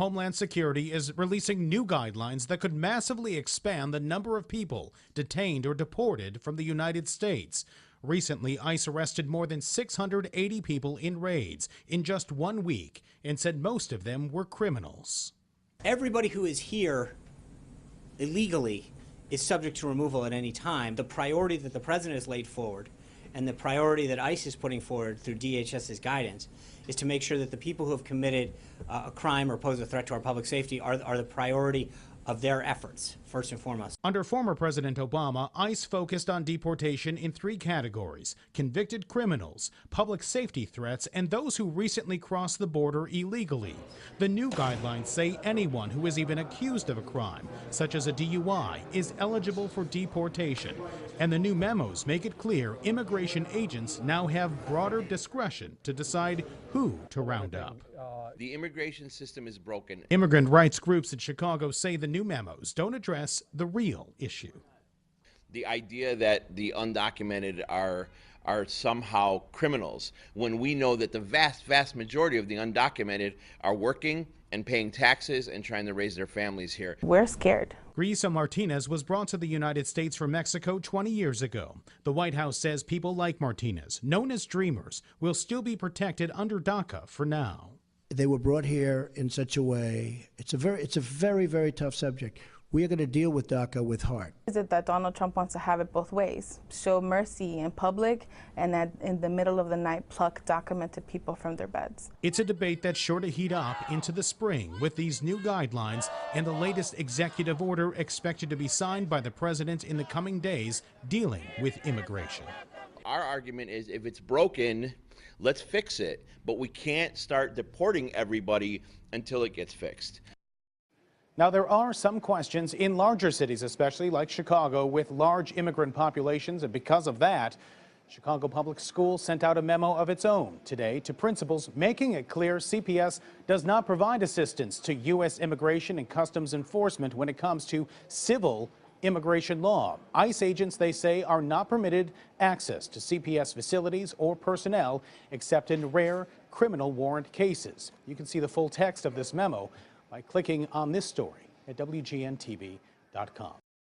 Homeland Security is releasing new guidelines that could massively expand the number of people detained or deported from the United States. Recently, ICE arrested more than 680 people in raids in just 1 week and said most of them were criminals. Everybody who is here illegally is subject to removal at any time. The priority that the president has laid forward and the priority that ICE is putting forward through DHS's guidance is to make sure that the people who have committed a crime or pose a threat to our public safety are the priority of their efforts, first and foremost. Under former President Obama, ICE focused on deportation in 3 categories: convicted criminals, public safety threats, and those who recently crossed the border illegally. The new guidelines say anyone who is even accused of a crime, such as a DUI, is eligible for deportation. And the new memos make it clear immigration agents now have broader discretion to decide who to round up. The immigration system is broken. Immigrant rights groups in Chicago say the new memos don't address the real issue. The idea that the undocumented are somehow criminals, when we know that the vast majority of the undocumented are working and paying taxes and trying to raise their families here. We're scared. Grisa Martinez was brought to the United States from Mexico 20 years ago. The White House says people like Martinez, known as Dreamers, will still be protected under DACA for now. They were brought here in such a way. It's a very, very tough subject. We are going to deal with DACA with heart. Is it that Donald Trump wants to have it both ways? Show mercy in public and that in the middle of the night pluck documented people from their beds. It's a debate that's sure to heat up into the spring with these new guidelines and the latest executive order expected to be signed by the president in the coming days dealing with immigration. Our argument is if it's broken, let's fix it, but we can't start deporting everybody until it gets fixed. Now, there are some questions in larger cities, especially like Chicago, with large immigrant populations, and because of that, Chicago Public Schools sent out a memo of its own today to principals, making it clear CPS does not provide assistance to U.S. Immigration and Customs Enforcement when it comes to civil immigration law. ICE agents, they say, are not permitted access to CPS facilities or personnel except in rare criminal warrant cases. You can see the full text of this memo by clicking on this story at WGNTV.com.